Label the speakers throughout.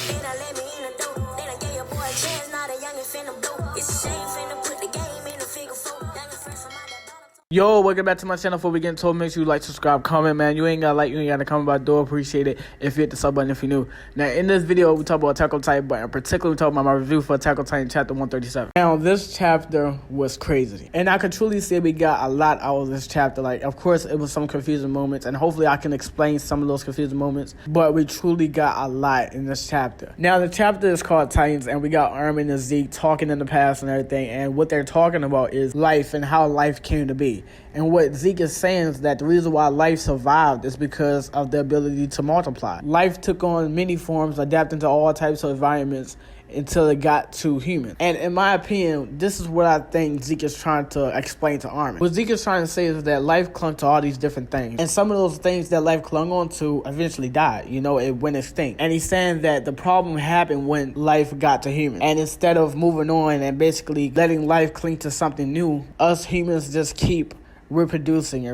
Speaker 1: Then I let me in the door. Then I gave your boy a chance, now the youngin' finna blow. It's a shame finna put the game in the figure four. Youngin' fresh from out that bottom.
Speaker 2: Yo, welcome back to my channel. Before we get into it, make sure you like, subscribe, comment, man. You ain't gotta like, you ain't gotta comment, but I do appreciate it if you hit the sub button if you're new. Now, in this video, we talk about Attack on Titan, but in particular, we talk about my review for Attack on Titan chapter 137. Now, this chapter was crazy, and I could truly say we got a lot out of this chapter. Like, of course, it was some confusing moments, and hopefully I can explain some of those confusing moments, but we truly got a lot in this chapter. Now, the chapter is called Titans, and we got Armin and Zeke talking in the past and everything, and what they're talking about is life and how life came to be. And what Zeke is saying is that the reason why life survived is because of the ability to multiply. Life took on many forms, adapting to all types of environments until it got to human. And in my opinion, this is what I think Zeke is trying to explain to Armin. What Zeke is trying to say is that life clung to all these different things. And some of those things that life clung on to eventually died. You know, it went extinct. And he's saying that the problem happened when life got to humans. And instead of moving on and basically letting life cling to something new, us humans just keep reproducing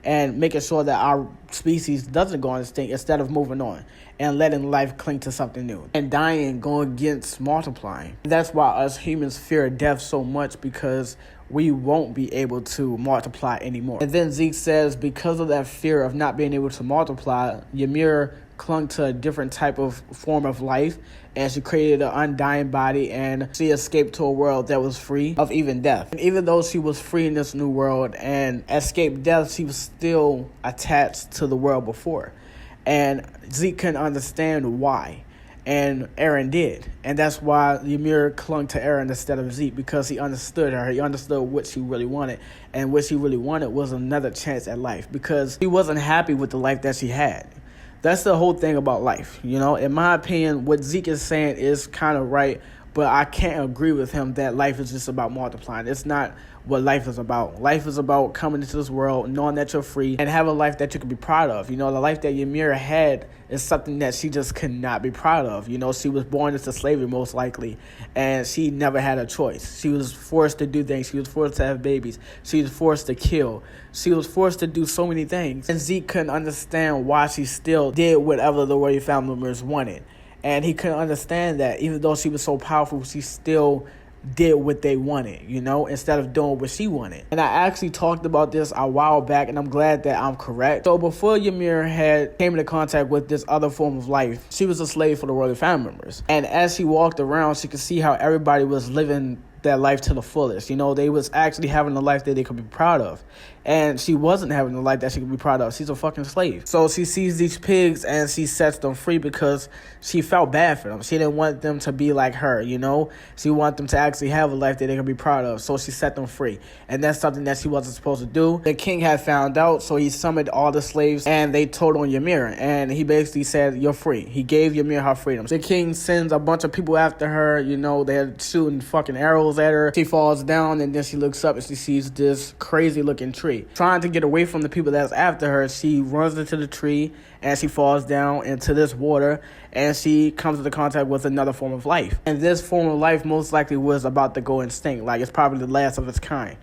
Speaker 2: and making sure that our species doesn't go extinct instead of moving on and letting life cling to something new. And dying going against multiplying. That's why us humans fear death so much, because we won't be able to multiply anymore. And then Zeke says because of that fear of not being able to multiply, Ymir clung to a different type of form of life, and she created an undying body, and she escaped to a world that was free of even death. And even though she was free in this new world and escaped death, she was still attached to the world before. And Zeke couldn't understand why, and Eren did. And that's why Ymir clung to Eren instead of Zeke, because he understood her. He understood what she really wanted. And what she really wanted was another chance at life, because he wasn't happy with the life that she had. That's the whole thing about life, you know. In my opinion, what Zeke is saying is kind of right, but I can't agree with him that life is just about multiplying. It's not what life is about. Life is about coming into this world, knowing that you're free, and have a life that you can be proud of. You know, the life that Ymir had is something that she just could not be proud of. You know, she was born into slavery most likely, and she never had a choice. She was forced to do things. She was forced to have babies. She was forced to kill. She was forced to do so many things. And Zeke couldn't understand why she still did whatever the royal family members wanted. And he couldn't understand that even though she was so powerful, she still did what they wanted, you know, instead of doing what she wanted. And I actually talked about this a while back, and I'm glad that I'm correct. So before Ymir came into contact with this other form of life, she was a slave for the royal family members. And as she walked around, she could see how everybody was living that life to the fullest. You know, they was actually having a life that they could be proud of. And she wasn't having the life that she could be proud of. She's a fucking slave. So she sees these pigs and she sets them free because she felt bad for them. She didn't want them to be like her, you know. She wanted them to actually have a life that they could be proud of. So she set them free. And that's something that she wasn't supposed to do. The king had found out, so he summoned all the slaves and they told on Ymir. And he basically said, you're free. He gave Ymir her freedom. The king sends a bunch of people after her, you know. They're shooting fucking arrows at her. She falls down, and then she looks up and she sees this crazy looking tree. Trying to get away from the people that's after her, she runs into the tree and she falls down into this water, and she comes into contact with another form of life. And this form of life most likely was about to go extinct. Like, it's probably the last of its kind.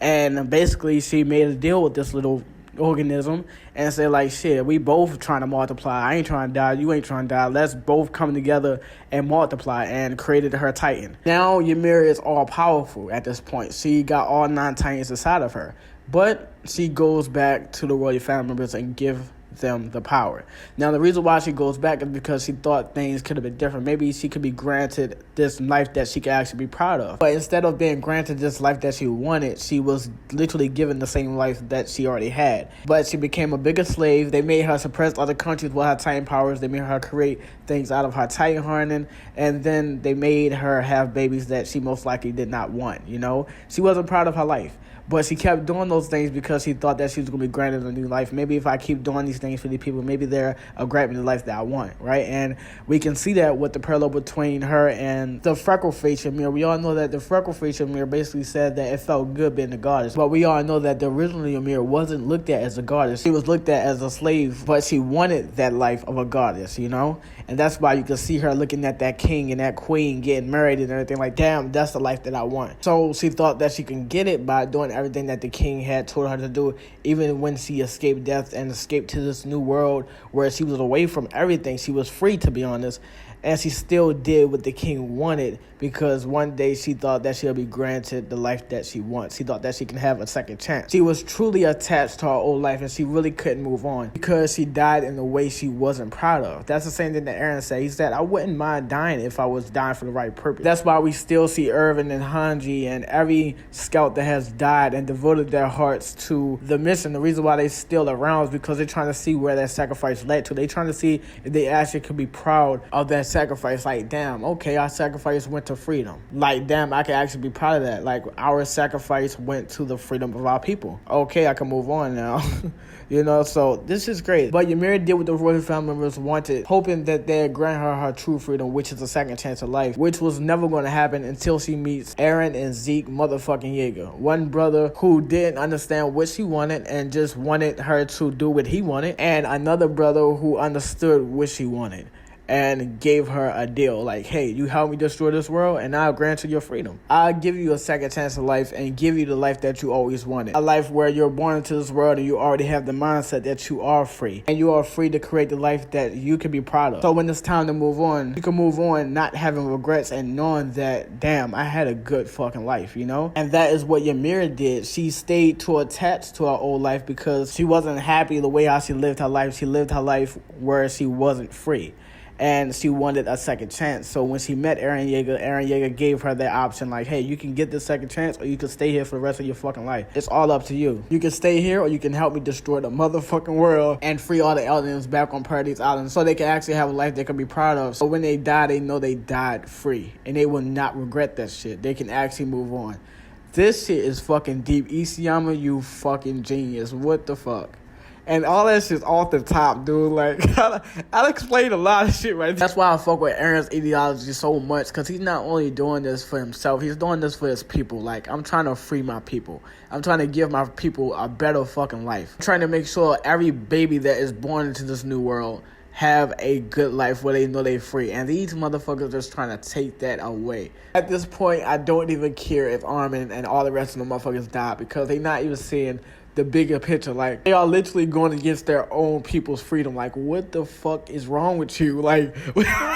Speaker 2: And basically she made a deal with this little organism and said, like, shit, we both trying to multiply. I ain't trying to die, you ain't trying to die. Let's both come together and multiply, and created her Titan. Now Ymir is all powerful at this point. She got all 9 Titans inside of her, but she goes back to the royal family members and give them the power. Now, the reason why she goes back is because she thought things could have been different. Maybe she could be granted this life that she could actually be proud of. But instead of being granted this life that she wanted, she was literally given the same life that she already had. But she became a bigger slave. They made her suppress other countries with her Titan powers. They made her create things out of her Titan hardening. And then they made her have babies that she most likely did not want, you know? She wasn't proud of her life. But she kept doing those things because she thought that she was going to be granted a new life. Maybe if I keep doing these things for these people, maybe they're grant me the life that I want, right? And we can see that with the parallel between her and the freckle-faced Ymir. We all know that the freckle-faced Ymir basically said that it felt good being a goddess. But we all know that the original Ymir wasn't looked at as a goddess. She was looked at as a slave, but she wanted that life of a goddess, you know? And that's why you can see her looking at that king and that queen getting married and everything like, damn, that's the life that I want. So she thought that she can get it by doing everything that the king had told her to do, even when she escaped death and escaped to this new world where she was away from everything. She was free, to be honest. And she still did what the king wanted because one day she thought that she'll be granted the life that she wants. She thought that she can have a second chance. She was truly attached to her old life and she really couldn't move on because she died in a way she wasn't proud of. That's the same thing that Eren said. He said, I wouldn't mind dying if I was dying for the right purpose. That's why we still see Irvin and Hanji and every scout that has died and devoted their hearts to the mission. The reason why they still around is because they're trying to see where that sacrifice led to. They're trying to see if they actually could be proud of that sacrifice. Like, damn, okay, our sacrifice went to freedom. Like, damn, I can actually be proud of that. Like, our sacrifice went to the freedom of our people. Okay, I can move on now. You know, so this is great. But Ymir did what the royal family members wanted, hoping that they'd grant her true freedom, which is a second chance of life, which was never going to happen until she meets Eren and Zeke motherfucking Yeager. One brother who didn't understand what she wanted and just wanted her to do what he wanted, and another brother who understood what she wanted and gave her a deal like, hey, you help me destroy this world and I'll grant you your freedom. I'll give you a second chance of life and give you the life that you always wanted. A life where you're born into this world and you already have the mindset that you are free. And you are free to create the life that you can be proud of. So when it's time to move on, you can move on not having regrets and knowing that, damn, I had a good fucking life, you know? And that is what Ymir did. She stayed too attached to her old life because she wasn't happy the way how she lived her life. She lived her life where she wasn't free. And she wanted a second chance. So when she met Eren Yeager gave her that option like, hey, you can get this second chance or you can stay here for the rest of your fucking life. It's all up to you. You can stay here or you can help me destroy the motherfucking world and free all the aliens back on Paradise Island so they can actually have a life they can be proud of. So when they die, they know they died free. And they will not regret that shit. They can actually move on. This shit is fucking deep. Isayama, you fucking genius. What the fuck? And all that shit's off the top, dude. Like, I'll explain a lot of shit right there. That's why I fuck with Eren's ideology so much, because he's not only doing this for himself, he's doing this for his people. Like, I'm trying to free my people. I'm trying to give my people a better fucking life. I'm trying to make sure every baby that is born into this new world have a good life where they know they're free. And these motherfuckers are just trying to take that away. At this point, I don't even care if Armin and all the rest of the motherfuckers die, because they're not even seeing the bigger picture. Like, they are literally going against their own people's freedom. Like, what the fuck is wrong with you? Like,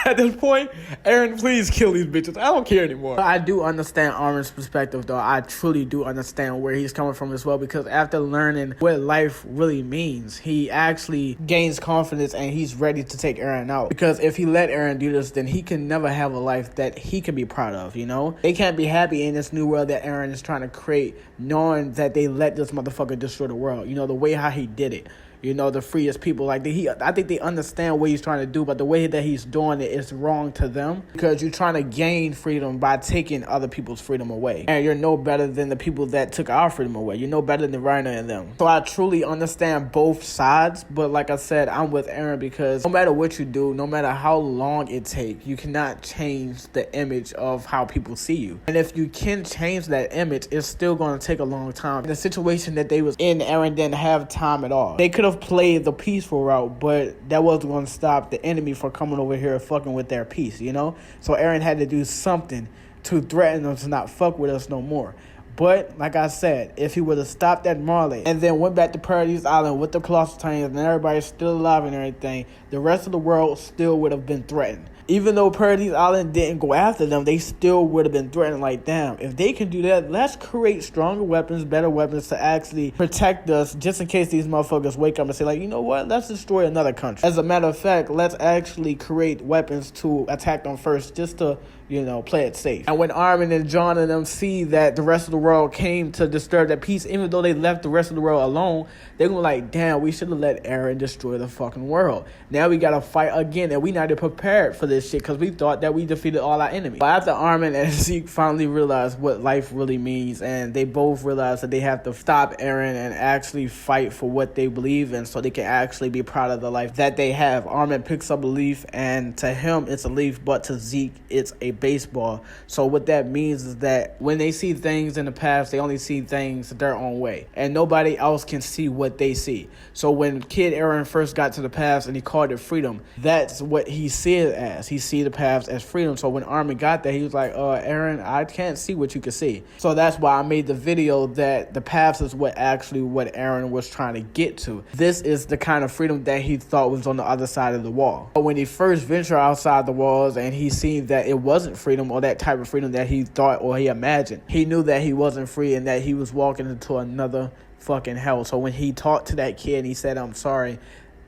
Speaker 2: at this point, Eren, please kill these bitches. I don't care anymore. But I do understand Armin's perspective, though. I truly do understand where he's coming from as well, because after learning what life really means, he actually gains confidence and he's ready to take Eren out. Because if he let Eren do this, then he can never have a life that he can be proud of, you know? They can't be happy in this new world that Eren is trying to create, knowing that they let this motherfucker destroy the world. You know, the way how he did it. You know, the freest people. Like, I think they understand what he's trying to do, but the way that he's doing it is wrong to them, because you're trying to gain freedom by taking other people's freedom away. And you're no better than the people that took our freedom away. You're no better than Reiner and them. So I truly understand both sides, but like I said, I'm with Eren, because no matter what you do, no matter how long it takes, you cannot change the image of how people see you. And if you can change that image, it's still going to take a long time. The situation that they was in, Eren didn't have time at all. They could have played the peaceful route, but that wasn't going to stop the enemy from coming over here fucking with their peace, you know? So Eren had to do something to threaten them to not fuck with us no more. But, like I said, if he would have stopped at Marley and then went back to Paradise Island with the Colossal Titans and everybody's still alive and everything, the rest of the world still would have been threatened. Even though Paradise Island didn't go after them, they still would have been threatened. Like, damn, if they can do that, let's create stronger weapons, better weapons to actually protect us, just in case these motherfuckers wake up and say, like, you know what, let's destroy another country. As a matter of fact, let's actually create weapons to attack them first, just to, you know, play it safe. And when Armin and John and them see that the rest of the world came to disturb their peace, even though they left the rest of the world alone, they're gonna be like, damn, we should have let Eren destroy the fucking world. Now we gotta fight again, and we not even prepared for this shit, because we thought that we defeated all our enemies. But after Armin and Zeke finally realized what life really means, and they both realized that they have to stop Eren and actually fight for what they believe in, so they can actually be proud of the life that they have. Armin picks up a leaf, and to him it's a leaf, but to Zeke it's a baseball. So what that means is that when they see things in the the past, they only see things their own way. And nobody else can see what they see. So when Kid Eren first got to the past and he called it freedom, that's what he see it as. He see the past as freedom. So when Armin got there, he was like, Eren, I can't see what you can see. So that's why I made the video that the past is what Eren was trying to get to. This is the kind of freedom that he thought was on the other side of the wall. But when he first ventured outside the walls and he seen that it wasn't freedom or that type of freedom that he thought or he imagined, he knew that he wasn't free and that he was walking into another fucking hell. So when he talked to that kid and he said, I'm sorry,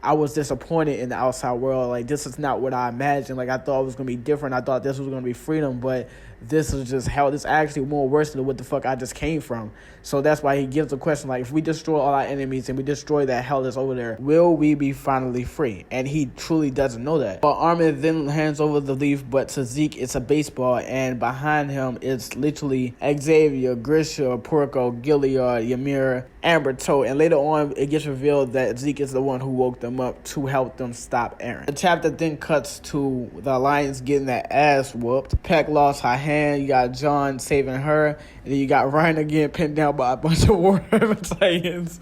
Speaker 2: I was disappointed in the outside world. Like, this is not what I imagined. Like, I thought it was going to be different. I thought this was going to be freedom, but this is just hell. This is actually more worse than what the fuck I just came from. So that's why he gives the question, like, if we destroy all our enemies and we destroy that hell that's over there, will we be finally free? And he truly doesn't know that. But Armin then hands over the leaf, but to Zeke, it's a baseball, and behind him, it's literally Xavier, Grisha, Porco, Gilead, Ymir, Amber Toad, and later on, it gets revealed that Zeke is the one who woke them up to help them stop Eren. The chapter then cuts to the Alliance getting their ass whooped. Peck lost her hand, you got John saving her, and then you got Reiner getting pinned down by a bunch of Warhammer Titans.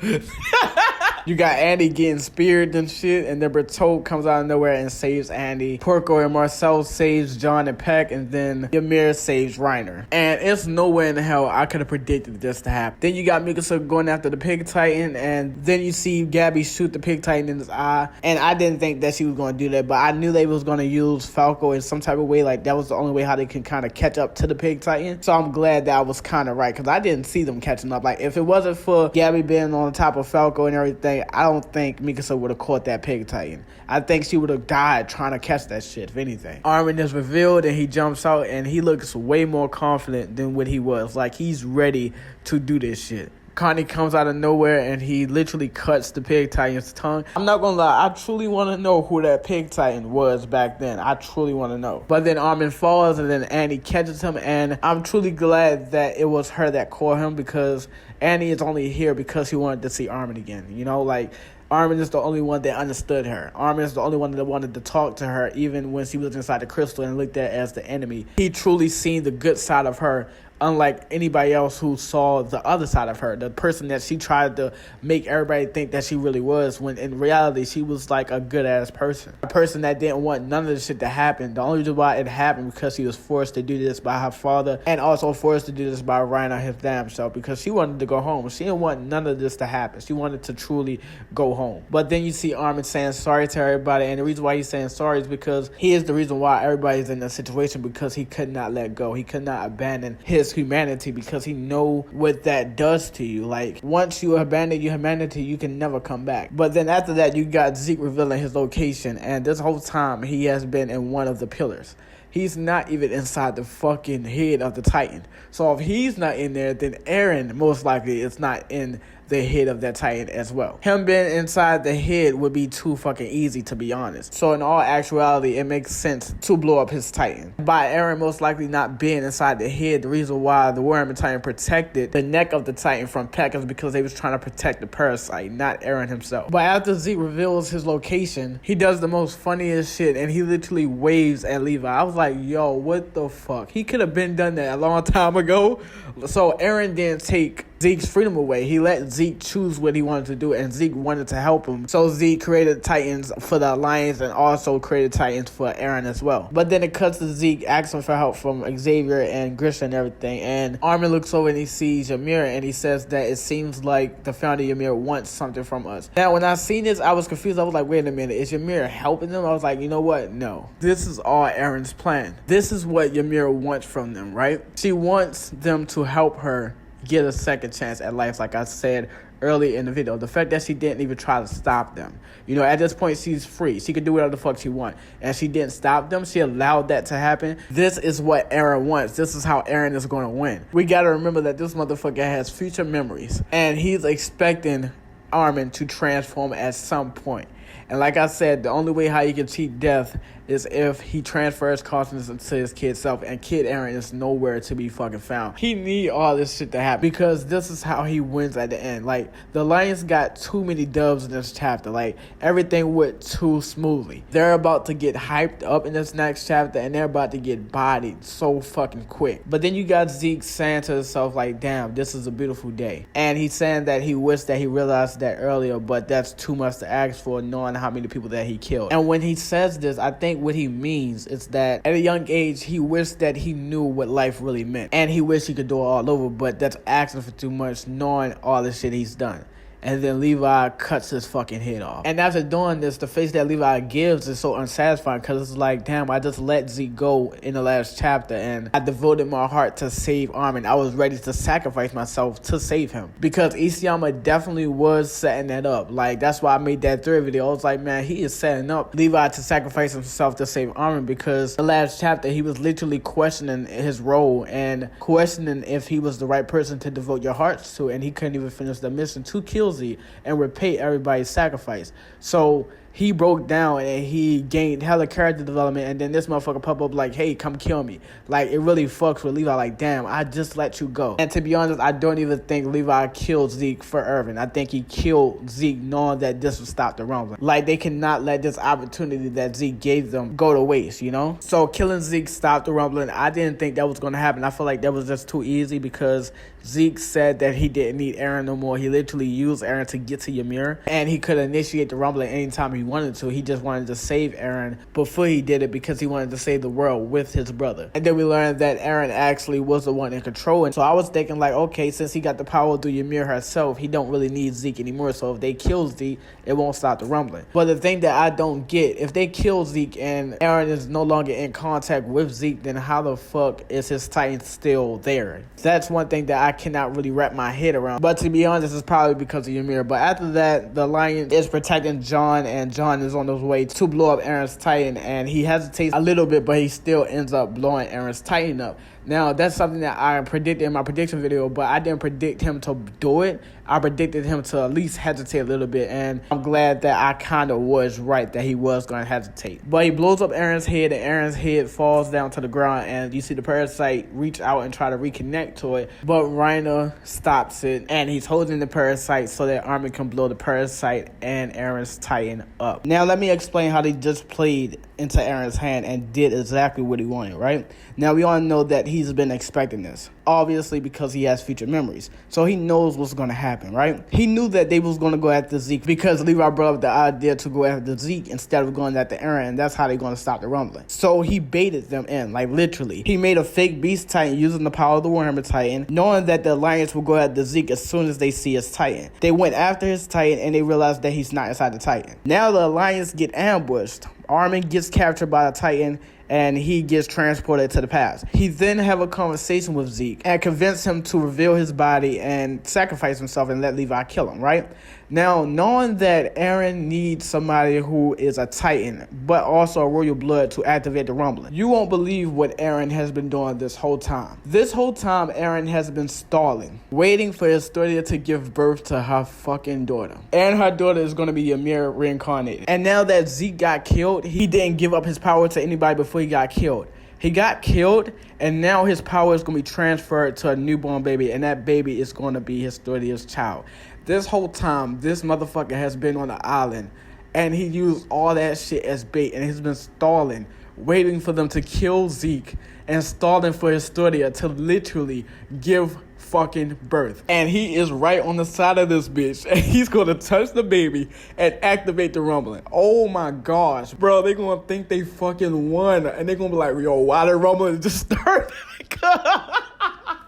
Speaker 2: You got Andy getting speared and shit, and then Bertolt comes out of nowhere and saves Andy. Porco and Marcel saves John and Peck, and then Ymir saves Reiner. And it's nowhere in the hell I could have predicted this to happen. Then you got Mikasa going after the Pig Titan, and then you see Gabby shoot the Pig Titan in his eye. And I didn't think that she was going to do that, but I knew they was going to use Falco in some type of way. Like, that was the only way how they can kind of catch up to the Pig Titan. So I'm glad that I was kind of right, because I didn't see them catching up. Like, if it wasn't for Gabby being on top of Falco and everything, I don't think Mikasa would have caught that Pig Titan. I think she would have died trying to catch that shit, if anything. Armin is revealed and he jumps out and he looks way more confident than what he was. Like, he's ready to do this shit. Connie comes out of nowhere and he literally cuts the Pig Titan's tongue. I'm not gonna lie, I truly want to know who that Pig Titan was back then. I truly want to know. But then Armin falls and then Annie catches him, and I'm truly glad that it was her that caught him, because Annie is only here because he wanted to see Armin again. You know, like, Armin is the only one that understood her. Armin is the only one that wanted to talk to her, even when she was inside the crystal and looked at as the enemy. He truly seen the good side of her, unlike anybody else who saw the other side of her, the person that she tried to make everybody think that she really was, when in reality she was like a good ass person, a person that didn't want none of this shit to happen. The only reason why it happened because she was forced to do this by her father, and also forced to do this by Reiner his damn self, because she wanted to go home. She didn't want none of this to happen. She wanted to truly go home. But then you see Armin saying sorry to everybody, and the reason why he's saying sorry is because he is the reason why everybody's in that situation, because he could not let go. He could not abandon his humanity, because he know what that does to you. Like, once you abandon your humanity, you can never come back. But then after that, you got Zeke revealing his location, and this whole time he has been in one of the pillars. He's not even inside the fucking head of the Titan. So if he's not in there, then Eren most likely is not in the head of that Titan as well. Him being inside the head would be too fucking easy, to be honest. So in all actuality, it makes sense to blow up his Titan. By Eren most likely not being inside the head, the reason why the Warhammer Titan protected the neck of the Titan from Peck is because they was trying to protect the parasite, not Eren himself. But after Zeke reveals his location, he does the most funniest shit, and he literally waves at Levi. I was like, yo, what the fuck? He could have been done that a long time ago. So Eren didn't take Zeke's freedom away. He let Zeke choose what he wanted to do, and Zeke wanted to help him. So Zeke created Titans for the Alliance and also created Titans for Eren as well. But then it cuts to Zeke asking for help from Xavier and Grisha and everything, and Armin looks over and he sees Ymir, and he says that it seems like the founder Ymir wants something from us. Now, when I seen this, I was confused. I was like, wait a minute, is Ymir helping them? I was like, you know what? No. This is all Eren's plan. This is what Ymir wants from them, right? She wants them to help her get a second chance at life, like I said earlier in the video. The fact that she didn't even try to stop them. You know, at this point, she's free. She could do whatever the fuck she wants. And she didn't stop them. She allowed that to happen. This is what Eren wants. This is how Eren is going to win. We got to remember that this motherfucker has future memories. And he's expecting Armin to transform at some point. And like I said, the only way how you can cheat death is if he transfers consciousness into his kid self, and Kid Eren is nowhere to be fucking found. He need all this shit to happen because this is how he wins at the end. Like, the Lions got too many dubs in this chapter. Like, everything went too smoothly. They're about to get hyped up in this next chapter, and they're about to get bodied so fucking quick. But then you got Zeke saying to himself, like, damn, this is a beautiful day. And he's saying that he wished that he realized that earlier, but that's too much to ask for, knowing how many people that he killed. And when he says this, I think what he means is that at a young age, he wished that he knew what life really meant. And he wished he could do it all over, but that's asking for too much, knowing all the shit he's done. And then Levi cuts his fucking head off. And after doing this, the face that Levi gives is so unsatisfying because it's like, damn, I just let Zeke go in the last chapter and I devoted my heart to save Armin. I was ready to sacrifice myself to save him because Isayama definitely was setting that up. Like, that's why I made that third video. I was like, man, he is setting up Levi to sacrifice himself to save Armin because the last chapter, he was literally questioning his role and questioning if he was the right person to devote your hearts to, and he couldn't even finish the mission to kill and repay everybody's sacrifice. So he broke down and he gained hella character development, and then this motherfucker pop up like, hey, come kill me. Like, it really fucks with Levi. Like, damn, I just let you go. And to be honest, I don't even think Levi killed Zeke for Irvin. I think he killed Zeke knowing that this would stop the rumbling. Like, they cannot let this opportunity that Zeke gave them go to waste, you know? So killing Zeke stopped the rumbling. I didn't think that was going to happen. I feel like that was just too easy because Zeke said that he didn't need Eren no more. He literally used Eren to get to Ymir, and he could initiate the rumbling anytime he wanted to. He just wanted to save Eren before he did it because he wanted to save the world with his brother. And then we learned that Eren actually was the one in control. And so I was thinking like, okay, since he got the power through Ymir herself, he don't really need Zeke anymore. So if they kill Zeke, it won't stop the rumbling. But the thing that I don't get, if they kill Zeke and Eren is no longer in contact with Zeke, then how the fuck is his Titan still there? That's one thing that I cannot really wrap my head around. But to be honest, it's probably because of Ymir. But after that, the Lion is protecting John, and John is on his way to blow up Eren's Titan, and he hesitates a little bit, but he still ends up blowing Eren's Titan up. Now, that's something that I predicted in my prediction video, but I didn't predict him to do it. I predicted him to at least hesitate a little bit, and I'm glad that I kind of was right that he was going to hesitate. But he blows up Eren's head, and Eren's head falls down to the ground, and you see the parasite reach out and try to reconnect to it, but Reiner stops it, and he's holding the parasite so that Armin can blow the parasite and Eren's Titan up. Now, let me explain how they just played into Eren's hand and did exactly what he wanted, right? Now, we all know that he's been expecting this, obviously, because he has future memories. So he knows what's going to happen, right? He knew that they was going to go after Zeke because Levi brought up the idea to go after Zeke instead of going after Eren, and that's how they're going to stop the rumbling. So he baited them in, like literally. He made a fake Beast Titan using the power of the Warhammer Titan, knowing that the Alliance will go after Zeke as soon as they see his Titan. They went after his Titan, and they realized that he's not inside the Titan. Now the Alliance get ambushed. Armin gets captured by the Titan, and he gets transported to the past. He then have a conversation with Zeke and convince him to reveal his body and sacrifice himself and let Levi kill him, right? Now, knowing that Eren needs somebody who is a Titan, but also a royal blood to activate the rumbling, you won't believe what Eren has been doing this whole time. This whole time, Eren has been stalling, waiting for Historia to give birth to her fucking daughter. And her daughter is going to be Ymir reincarnated. And now that Zeke got killed, he didn't give up his power to anybody before he got killed. He got killed, and now his power is going to be transferred to a newborn baby, and that baby is going to be Historia's child. This whole time, this motherfucker has been on the island, and he used all that shit as bait, and he's been stalling, waiting for them to kill Zeke, and stalling for Historia to literally give fucking birth. And he is right on the side of this bitch, and he's gonna touch the baby and activate the rumbling. Oh my gosh, bro, they gonna think they fucking won, and they gonna be like, yo, why the rumbling just started?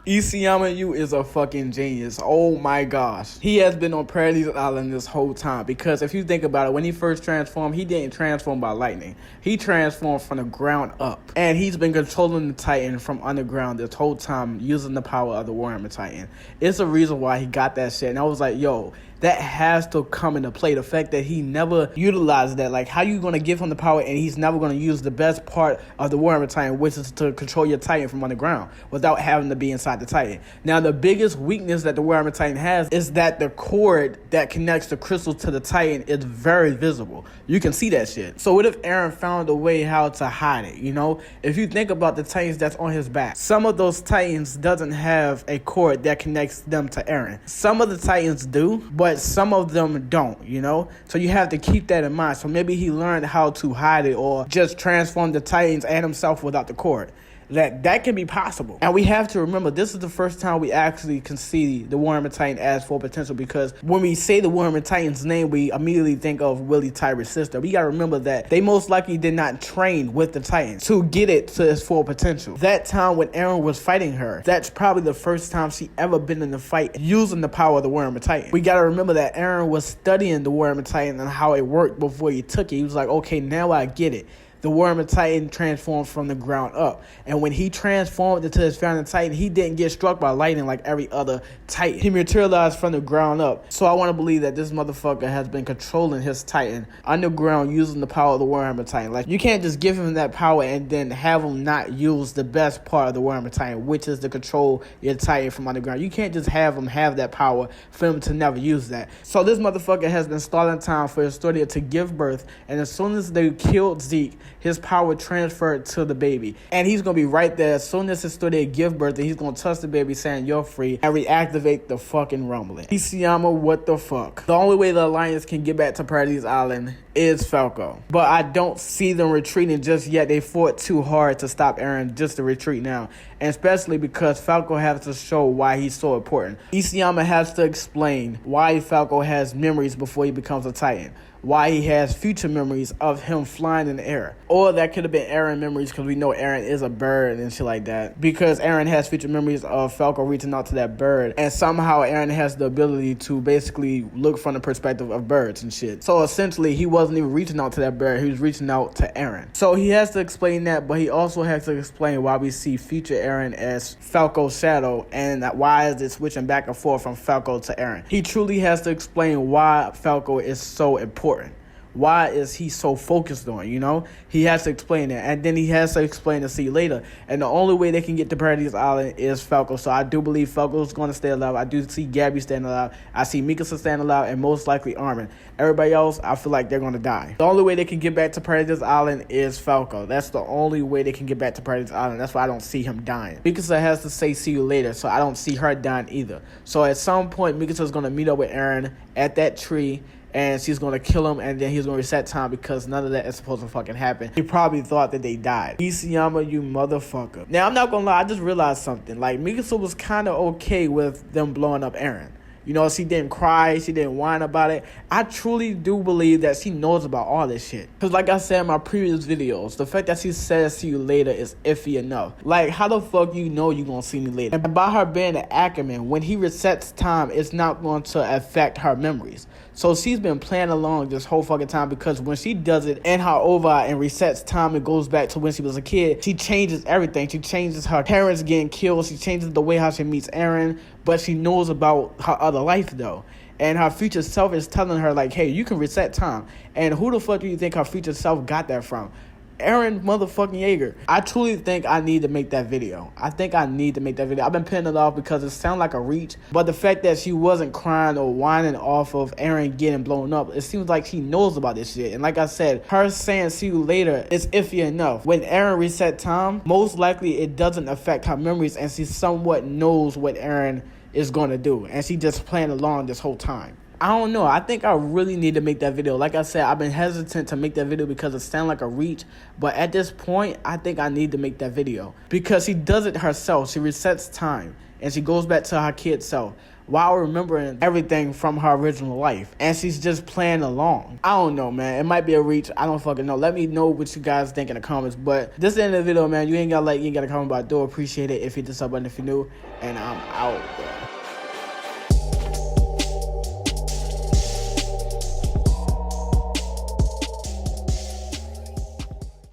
Speaker 2: Isayama, you is a fucking genius. Oh my gosh. He has been on Paradise Island this whole time, because if you think about it, when he first transformed, he didn't transform by lightning. He transformed from the ground up. And he's been controlling the Titan from underground this whole time using the power of the Warhammer Titan. It's a reason why he got that shit. And I was like, yo, that has to come into play. The fact that he never utilized that. Like, how you going to give him the power and he's never going to use the best part of the Warhammer Titan, which is to control your Titan from underground without having to be inside the Titan. Now, the biggest weakness that the Warhammer Titan has is that the cord that connects the crystal to the Titan is very visible. You can see that shit. So what if Eren found a way how to hide it, you know? If you think about the Titans that's on his back, some of those Titans doesn't have a cord that connects them to Eren. Some of the Titans do, but some of them don't, you know? So you have to keep that in mind. So maybe he learned how to hide it or just transform the Titans and himself without the cord. That can be possible. And we have to remember, this is the first time we actually can see the Warhammer Titan as full potential, because when we say the Warhammer Titan's name, we immediately think of Willie Tyber's sister. We gotta remember that they most likely did not train with the Titan to get it to its full potential. That time when Eren was fighting her, that's probably the first time she ever been in the fight using the power of the Warhammer Titan. We gotta remember that Eren was studying the Warhammer Titan and how it worked before he took it. He was like, okay, now I get it. The Warhammer Titan transformed from the ground up. And when he transformed into his founding Titan, he didn't get struck by lightning like every other Titan. He materialized from the ground up. So I want to believe that this motherfucker has been controlling his Titan underground using the power of the Warhammer Titan. Like, you can't just give him that power and then have him not use the best part of the Warhammer Titan, which is to control your Titan from underground. You can't just have him have that power for him to never use that. So this motherfucker has been stalling time for Historia to give birth, and as soon as they killed Zeke, his power transferred to the baby. And he's going to be right there as soon as Historia give birth, and he's going to touch the baby saying, you're free, and reactivate the fucking rumbling. Isayama, what the fuck? The only way the Alliance can get back to Paradise Island is Falco. But I don't see them retreating just yet. They fought too hard to stop Eren just to retreat now. And especially because Falco has to show why he's so important. Isayama has to explain why Falco has memories before he becomes a Titan. Why he has future memories of him flying in the air. Or that could have been Eren memories, because we know Eren is a bird and shit like that. Because Eren has future memories of Falco reaching out to that bird. And somehow Eren has the ability to basically look from the perspective of birds and shit. So essentially, he wasn't even reaching out to that bird. He was reaching out to Eren. So he has to explain that, but he also has to explain why we see future Eren as Falco's shadow. And why is it switching back and forth from Falco to Eren. He truly has to explain why Falco is so important. Why is he so focused on, you know? He has to explain that. And then he has to explain to see later. And the only way they can get to Paradise Island is Falco. So I do believe Falco's going to stay alive. I do see Gabby staying alive. I see Mikasa staying alive, and most likely Armin. Everybody else, I feel like they're going to die. The only way they can get back to Paradise Island is Falco. That's the only way they can get back to Paradise Island. That's why I don't see him dying. Mikasa has to say see you later, so I don't see her dying either. So at some point, Mikasa's going to meet up with Eren at that tree, and she's going to kill him, and then he's going to reset time, because none of that is supposed to fucking happen. He probably thought that they died. Isayama, you motherfucker. Now, I'm not going to lie, I just realized something. Like, Mikasa was kind of okay with them blowing up Eren. You know, she didn't cry, she didn't whine about it. I truly do believe that she knows about all this shit. Because like I said in my previous videos, the fact that she says see you later is iffy enough. Like, how the fuck you know you gonna see me later? And by her being an Ackerman, when he resets time, it's not going to affect her memories. So she's been playing along this whole fucking time, because when she does it in her override and resets time and goes back to when she was a kid, she changes everything. She changes her parents getting killed. She changes the way how she meets Eren, but she knows about her other life though. And her future self is telling her like, hey, you can reset time. And who the fuck do you think her future self got that from? Eren motherfucking Yeager. I truly think I need to make that video. I've been putting it off because it sounds like a reach. But the fact that she wasn't crying or whining off of Eren getting blown up, it seems like she knows about this shit. And like I said, her saying see you later is iffy enough. When Eren reset time, most likely it doesn't affect her memories, and she somewhat knows what Eren is going to do. And she just playing along this whole time. I don't know. I think I really need to make that video. Like I said, I've been hesitant to make that video because it sounds like a reach. But at this point, I think I need to make that video. Because she does it herself. She resets time. And she goes back to her kid self, while remembering everything from her original life. And she's just playing along. I don't know, man. It might be a reach. I don't fucking know. Let me know what you guys think in the comments. But this is the end of the video, man. You ain't got to like, you ain't got to comment, but I do appreciate it if you hit the sub button if you're new. And I'm out, bro.